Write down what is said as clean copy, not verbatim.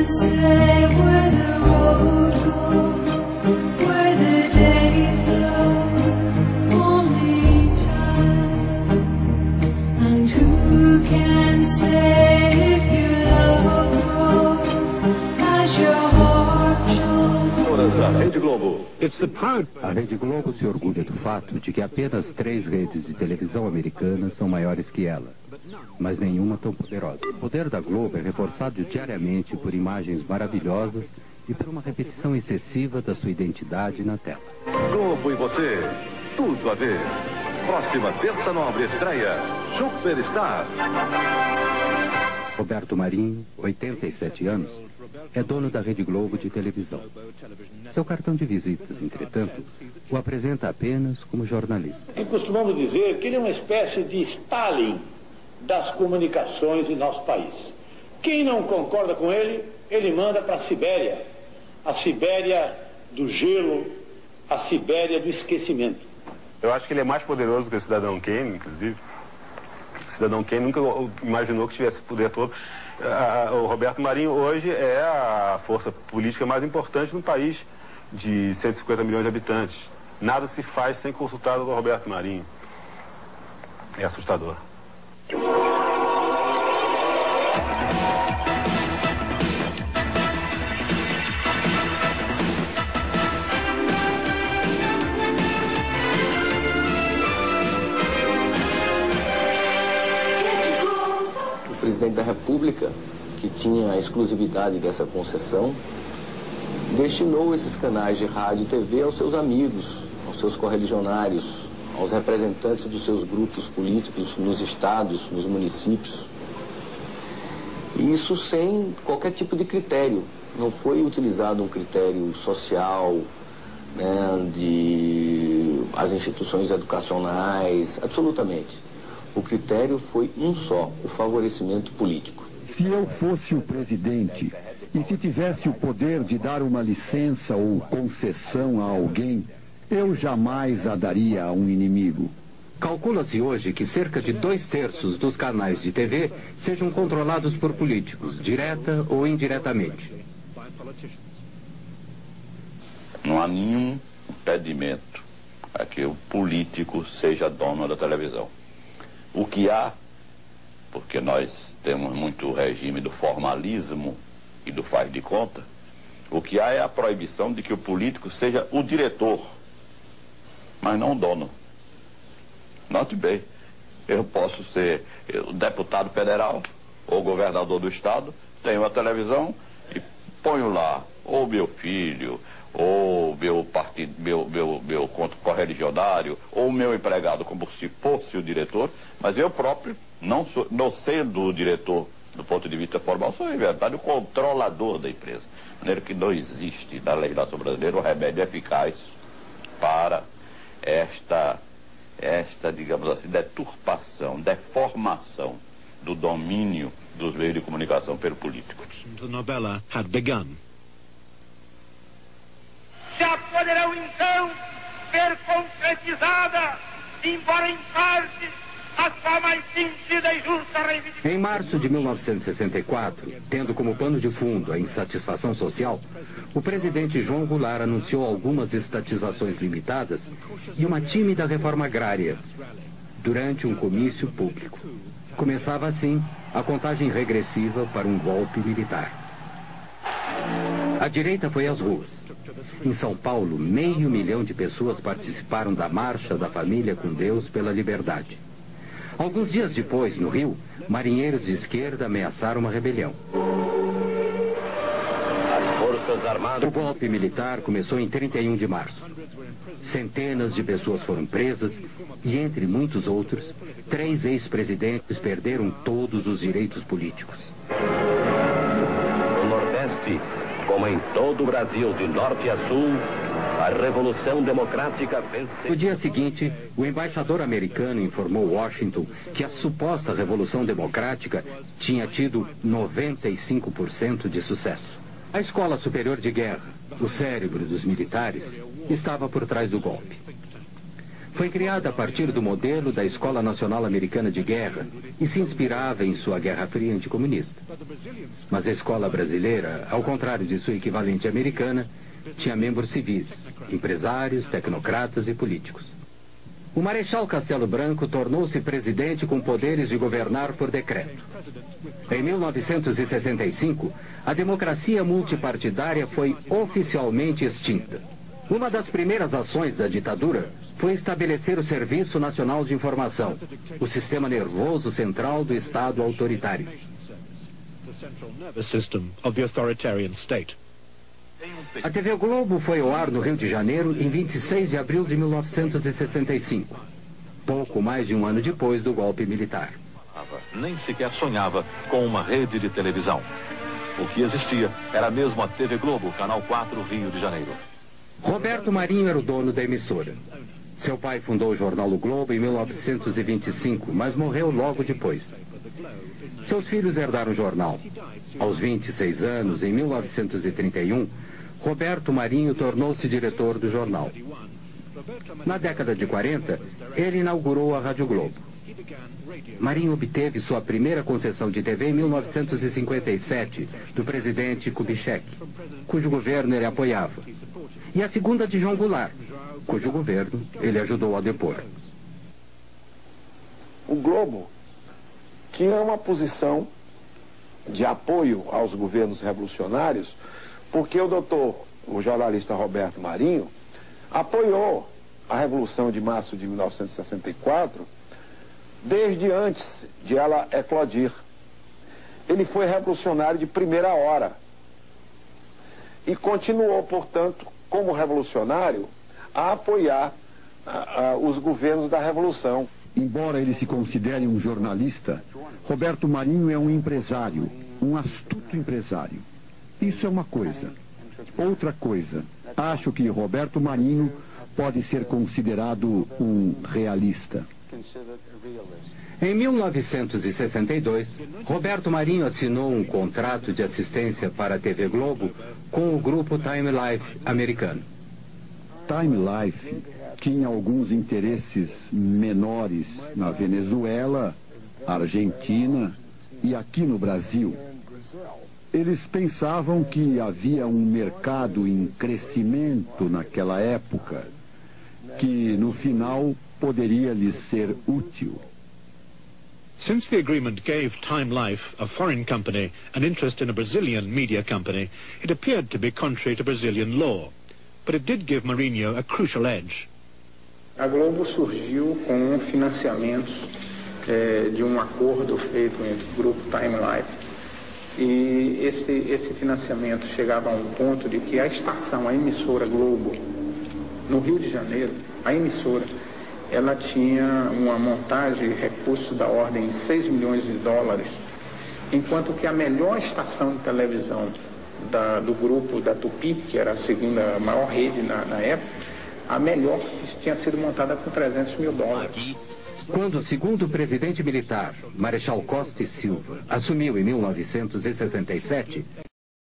can say where the road goes, where the day flows, only time. And who can say if your love grows as your heart shows? A Rede Globo. A Rede Globo se orgulha do fato de que apenas 3 redes de televisão americanas são maiores que ela, mas nenhuma tão poderosa. O poder da Globo é reforçado diariamente por imagens maravilhosas e por uma repetição excessiva da sua identidade na tela. Globo e você, tudo a ver. Próxima terça nobre estreia, Superstar. Roberto Marinho, 87 anos, é dono da Rede Globo de televisão. Seu cartão de visitas, entretanto, o apresenta apenas como jornalista. E costumamos dizer que ele é uma espécie de Stalin das comunicações em nosso país. Quem não concorda com ele, ele manda para a Sibéria do gelo, a Sibéria do esquecimento. Eu acho que ele é mais poderoso que o Cidadão Kane, inclusive. O Cidadão Kane nunca imaginou que tivesse esse poder todo. O Roberto Marinho hoje é a força política mais importante no país de 150 milhões de habitantes. Nada se faz sem consultar o Roberto Marinho. É assustador. O presidente da República, que tinha a exclusividade dessa concessão, destinou esses canais de rádio e TV aos seus amigos, aos seus correligionários, aos representantes dos seus grupos políticos nos estados, nos municípios. E isso sem qualquer tipo de critério. Não foi utilizado um critério social, né, de as instituições educacionais, absolutamente. O critério foi um só, o favorecimento político. Se eu fosse o presidente e se tivesse o poder de dar uma licença ou concessão a alguém, eu jamais a daria a um inimigo. Calcula-se hoje que cerca de 2/3 dos canais de TV sejam controlados por políticos, direta ou indiretamente. Não há nenhum impedimento a que o político seja dono da televisão. O que há, porque nós temos muito regime do formalismo e do faz de conta, o que há é a proibição de que o político seja o diretor, mas não o dono. Note bem, eu posso ser deputado federal ou governador do estado, tenho uma televisão e ponho lá ou meu filho, ou meu partido, meu correligionário, ou meu empregado, como se fosse o diretor, mas eu próprio, não sendo o diretor do ponto de vista formal, sou em verdade o controlador da empresa. De maneira que não existe na legislação brasileira um remédio eficaz para esta, digamos assim, deturpação, deformação do domínio dos meios de comunicação pelo político. The novella had begun. Já poderão então ser concretizada, embora em parte, a sua mais sentida e justa reivindicação. Em março de 1964, tendo como pano de fundo a insatisfação social, o presidente João Goulart anunciou algumas estatizações limitadas e uma tímida reforma agrária durante um comício público. Começava assim a contagem regressiva para um golpe militar. A direita foi às ruas. Em São Paulo, 500 mil de pessoas participaram da Marcha da Família com Deus pela Liberdade. Alguns dias depois, no Rio, marinheiros de esquerda ameaçaram uma rebelião. O golpe militar começou em 31 de março. Centenas de pessoas foram presas e, entre muitos outros, 3 ex-presidentes perderam todos os direitos políticos. No Nordeste, como em todo o Brasil, de norte a sul, a Revolução Democrática venceu. No dia seguinte, o embaixador americano informou Washington que a suposta Revolução Democrática tinha tido 95% de sucesso. A Escola Superior de Guerra, o cérebro dos militares, estava por trás do golpe. Foi criada a partir do modelo da Escola Nacional Americana de Guerra e se inspirava em sua Guerra Fria anticomunista. Mas a escola brasileira, ao contrário de sua equivalente americana, tinha membros civis, empresários, tecnocratas e políticos. O Marechal Castelo Branco tornou-se presidente com poderes de governar por decreto. Em 1965, a democracia multipartidária foi oficialmente extinta. Uma das primeiras ações da ditadura foi estabelecer o Serviço Nacional de Informação, o sistema nervoso central do Estado autoritário. A TV Globo foi ao ar no Rio de Janeiro em 26 de abril de 1965, pouco mais de um ano depois do golpe militar. Nem sequer sonhava com uma rede de televisão. O que existia era mesmo a TV Globo, Canal 4, Rio de Janeiro. Roberto Marinho era o dono da emissora. Seu pai fundou o jornal O Globo em 1925, mas morreu logo depois. Seus filhos herdaram o jornal. Aos 26 anos, em 1931, Roberto Marinho tornou-se diretor do jornal. Na década de 40, ele inaugurou a Rádio Globo. Marinho obteve sua primeira concessão de TV em 1957, do presidente Kubitschek, cujo governo ele apoiava, e a segunda de João Goulart, cujo governo ele ajudou a depor. O Globo tinha uma posição de apoio aos governos revolucionários, porque o jornalista Roberto Marinho, apoiou a Revolução de Março de 1964, desde antes de ela eclodir. Ele foi revolucionário de primeira hora e continuou, portanto, como revolucionário, a apoiar os governos da Revolução. Embora ele se considere um jornalista, Roberto Marinho é um empresário, um astuto empresário. Isso é uma coisa. Outra coisa, acho que Roberto Marinho pode ser considerado um realista. Em 1962, Roberto Marinho assinou um contrato de assistência para a TV Globo com o grupo Time Life americano. Time Life tinha alguns interesses menores na Venezuela, Argentina e aqui no Brasil. Eles pensavam que havia um mercado em crescimento naquela época, que no final poderia lhes ser útil. Since the agreement gave Time Life, a foreign company, an interest in a Brazilian media company, it appeared to be contrary to Brazilian law. But it did give Marinho a crucial edge. A Globo surgiu com financiamentos de um acordo feito entre o grupo Time Life. E esse financiamento chegava a um ponto de que a estação, a emissora Globo, no Rio de Janeiro, a emissora, ela tinha uma montagem de recursos da ordem de 6 milhões de dólares, enquanto que a melhor estação de televisão do grupo da Tupi, que era a segunda maior rede na época, a melhor tinha sido montada com 300 mil dólares. Quando o segundo presidente militar, Marechal Costa e Silva, assumiu em 1967,